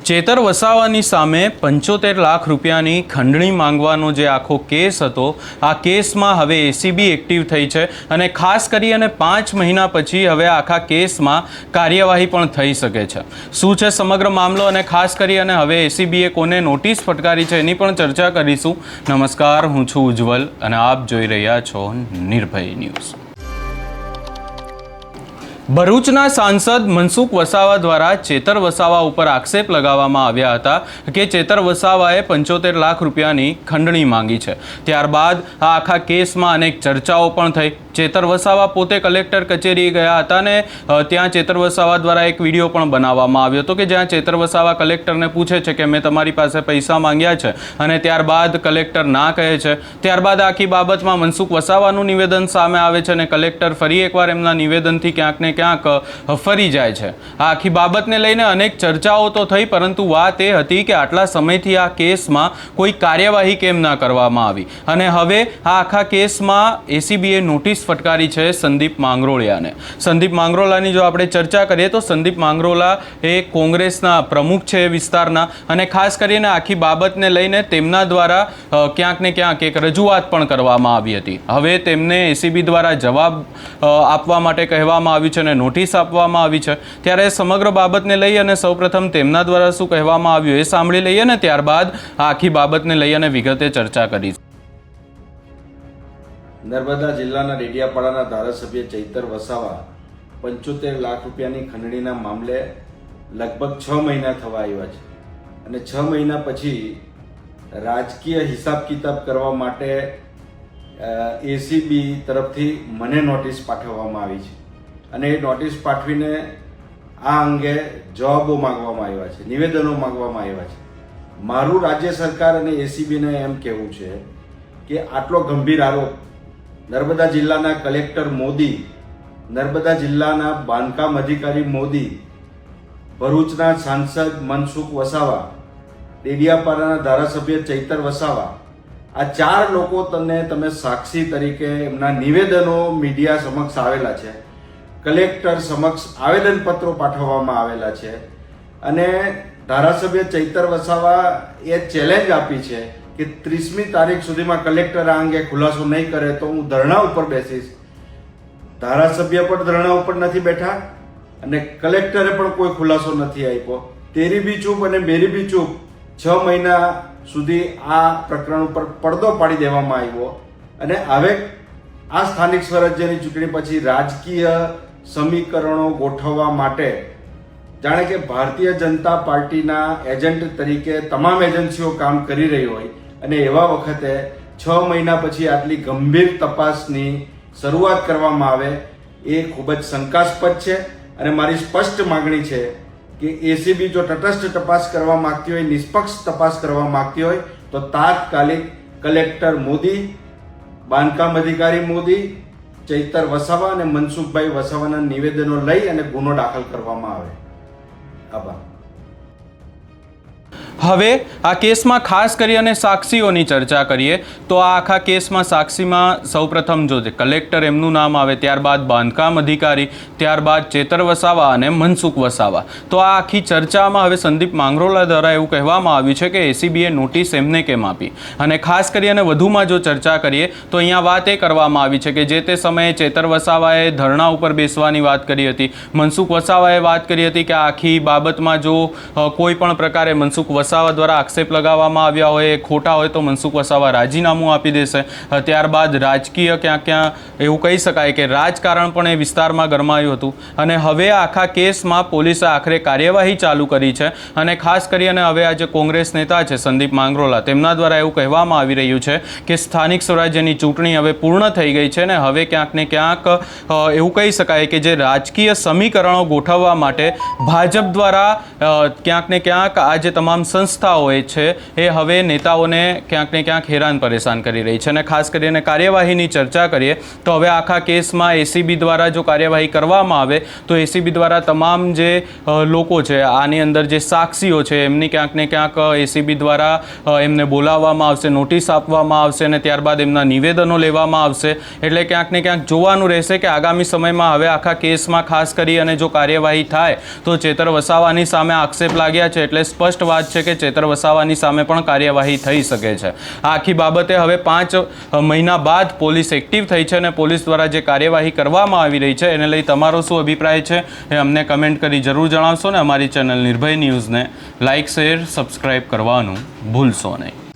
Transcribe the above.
ચેતર વસાવાની સામે 75 લાખ રૂપિયાની ખંડણી માંગવાનો જે આખો કેસ હતો, આ કેસમાં હવે એસીબી એક્ટિવ થઈ છે અને ખાસ કરી અને 5 મહિના પછી હવે આખા કેસમાં કાર્યવાહી પણ થઈ શકે છે। શું છે સમગ્ર મામલો અને ખાસ કરી અને હવે એસીબીએ કોને નોટિસ ફટકારી છે એની પણ ચર્ચા કરીશું। નમસ્કાર, હું છું ઉજ્જવલ અને આપ જોઈ રહ્યા છો નિર્ભય ન્યૂઝ। ભરૂચના સાંસદ મનસુખ વસાવા દ્વારા ચેતર વસાવા ઉપર આક્ષેપ લગાવવામાં આવ્યા હતા કે ચેતર વસાવાએ 75 લાખ રૂપિયાની ખંડણી માંગી છે। ત્યારબાદ આ આખા કેસમાં અનેક ચર્ચાઓ પણ થઈ। ચેતર વસાવા પોતે કલેક્ટર કચેરીએ ગયા હતા અને ત્યાં ચેતર વસાવા દ્વારા એક વિડીયો પણ બનાવવામાં આવ્યો હતો કે જ્યાં ચેતર વસાવા કલેક્ટરને પૂછે છે કે મેં તમારી પાસે પૈસા માંગ્યા છે અને ત્યારબાદ કલેક્ટર ના કહે છે। ત્યારબાદ આખી બાબતમાં મનસુખ વસાવાનું નિવેદન સામે આવે છે અને કલેક્ટર ફરી એકવાર એમના નિવેદનથી ક્યાંક ને ક્યાંક ફરી જાય છે। આ આખી બાબતને લઈને અનેક ચર્ચાઓ તો થઈ, પરંતુ વાત એ હતી કે આટલા સમયથી આ કેસમાં કોઈ કાર્યવાહી કેમ ના કરવામાં આવી અને હવે આ આખા કેસમાં એસીબીએ નોટિસ ફટકારી છે સંદીપ માંગરોળિયાને। સંદીપ માંગરોળાની જો આપણે ચર્ચા કરીએ તો સંદીપ માંગરોળા એ કોંગ્રેસના પ્રમુખ છે એ વિસ્તારના અને ખાસ કરીને આખી બાબતને લઈને તેમના દ્વારા ક્યાંક ને ક્યાંક એક રજૂઆત પણ કરવામાં આવી હતી। હવે તેમને એસીબી દ્વારા જવાબ આપવા માટે કહેવામાં આવ્યું છે અને નોટિસ આપવામાં આવી છે। ત્યારે સમગ્ર બાબતને લઈ અને સૌપ્રથમ તેમના દ્વારા શું કહેવામાં આવ્યું એ સાંભળી લઈએ અને ત્યારબાદ આખી બાબતને લઈ અને વિગતે ચર્ચા કરીશું। નર્મદા જિલ્લાના ડેડિયાપાડાના ધારાસભ્ય ચૈતર વસાવા 75 લાખ રૂપિયાની ખંડણીના મામલે લગભગ 6 મહિના થવા આવ્યા છે અને 6 મહિના પછી રાજકીય હિસાબ કિતાબ કરવા માટે એસીબી તરફથી મને નોટિસ પાઠવવામાં આવી છે અને એ નોટિસ પાઠવીને આ અંગે જવાબો માંગવામાં આવ્યા છે, નિવેદનો માંગવામાં આવ્યા છે। મારું રાજ્ય સરકાર અને એસીબીને એમ કહેવું છે કે આટલો ગંભીર આરોપ નર્મદા જિલ્લાના કલેક્ટર મોદી, નર્મદા જિલ્લાના બાંધકામ અધિકારી મોદી, ભરૂચના સાંસદ મનસુખ વસાવા, ડેડિયાપાડાના ધારાસભ્ય ચૈતર વસાવા, આ 4 લોકો તમે સાક્ષી તરીકે એમના નિવેદનો મીડિયા સમક્ષ આવેલા છે, કલેક્ટર સમક્ષ આવેદનપત્રો પાઠવવામાં આવેલા છે અને ધારાસભ્ય ચૈતર વસાવા એ ચેલેન્જ આપી છે કે 30મી તારીખ સુધીમાં કલેક્ટર આ અંગે ખુલાસો નહીં કરે તો હું ધરણા ઉપર બેસીશ। ધારાસભ્ય પણ ધરણા ઉપર નથી બેઠા અને કલેક્ટરે પણ કોઈ ખુલાસો નથી આપ્યો। તેરી બી ચૂપ અને મેરી બી ચૂપ 6 મહિના સુધી આ પ્રકરણ ઉપર પડદો પાડી દેવામાં આવ્યો અને હવે આ સ્થાનિક સ્વરાજ્યની ચૂંટણી પછી રાજકીય સમીકરણો ગોઠવવા માટે જાણે કે ભારતીય જનતા પાર્ટીના એજન્ટ તરીકે તમામ એજન્સીઓ કામ કરી રહી હોય અને એવા વખતે 6 મહિના પછી આટલી ગંભીર તપાસની શરૂઆત કરવામાં આવે એ ખૂબ જ શંકાસ્પદ છે અને મારી સ્પષ્ટ માગણી છે કે એસીબી જો તટસ્થ તપાસ કરવા માંગતી હોય, નિષ્પક્ષ તપાસ કરવા માંગતી હોય તો તાત્કાલિક કલેક્ટર મોદી, બાંધકામ અધિકારી મોદી, ચૈતર વસાવા અને મનસુખભાઈ વસાવાના નિવેદનો લઈ અને ગુનો દાખલ કરવામાં આવે। આભાર। હવે આ કેસમાં ખાસ કરી અને સાક્ષીઓની ચર્ચા કરીએ તો આ આખા કેસમાં સાક્ષીમાં સૌપ્રથમ જો કલેક્ટર એમનું નામ આવે, ત્યારબાદ બાંધકામ અધિકારી, ત્યારબાદ ચેતર વસાવા અને મનસુખ વસાવા। તો આ આખી ચર્ચામાં હવે સંદીપ માંગરોળા દ્વારા એવું કહેવામાં આવ્યું છે કે એસીબીએ નોટિસ એમને કેમ આપી અને ખાસ કરી અને વધુમાં જો ચર્ચા કરીએ તો અહીંયા વાત એ કરવામાં આવી છે કે જે તે સમયે ચેતર વસાવાએ ધરણા ઉપર બેસવાની વાત કરી હતી, મનસુખ વસાવાએ વાત કરી હતી કે આખી બાબતમાં જો કોઈ પણ પ્રકારે મનસુખ વસાવા દ્વારા આક્ષેપ લગાવવામાં આવ્યા હોય એ ખોટા હોય તો મનસુખ વસાવા રાજીનામું આપી દેશે। ત્યારબાદ રાજકીય ક્યાં એવું કહી શકાય કે રાજકારણ પણ એ વિસ્તારમાં ગરમાયું હતું અને હવે આખા કેસમાં પોલીસે આખરે કાર્યવાહી ચાલુ કરી છે અને ખાસ કરીને હવે આ જે કોંગ્રેસ નેતા છે સંદીપ માંગરોળા, તેમના દ્વારા એવું કહેવામાં આવી રહ્યું છે કે સ્થાનિક સ્વરાજ્યની ચૂંટણી હવે પૂર્ણ થઈ ગઈ છે ને હવે ક્યાંક ને ક્યાંક એવું કહી શકાય કે જે રાજકીય સમીકરણો ગોઠવવા માટે ભાજપ દ્વારા ક્યાંક ને ક્યાંક આ જે તમામ સંસ્થા હોય છે એ હવે નેતાઓને ક્યાંક ને ક્યાંક હેરાન પરેશાન કરી રહી છે. અને ખાસ કરીને કાર્યવાહીની ચર્ચા કરીએ તો હવે આખા કેસમાં એસીબી દ્વારા જો કાર્યવાહી કરવામાં આવે તો એસીબી દ્વારા તમામ જે લોકો છે, આની અંદર જે સાક્ષીઓ છે, એમની ક્યાંક ને ક્યાંક એસીબી દ્વારા એમને બોલાવવામાં આવશે, નોટિસ આપવામાં આવશે અને ત્યારબાદ એમના નિવેદનો લેવામાં આવશે. એટલે ક્યાંક ને ક્યાંક જોવાનું રહેશે કે આગામી સમયમાં હવે આખા કેસમાં ખાસ કરી અને જો કાર્યવાહી થાય તો ચેતર વસાવાની સામે આક્ષેપ લાગ્યા છે એટલે સ્પષ્ટ વાત છે કે ચેતર વસાવાની સામે પણ કાર્યવાહી થઈ શકે છે. આ આખી બાબતે હવે 5 મહિના બાદ પોલીસ એક્ટિવ થઈ છે અને પોલીસ દ્વારા જે કાર્યવાહી કરવામાં આવી રહી છે એને લઈ તમારો શું અભિપ્રાય છે એ અમને કમેન્ટ કરી જરૂર જણાવશો ને અમારી ચેનલ નિર્ભય ન્યૂઝને લાઇક, શેર, સબસ્ક્રાઇબ કરવાનું ભૂલશો નહીં.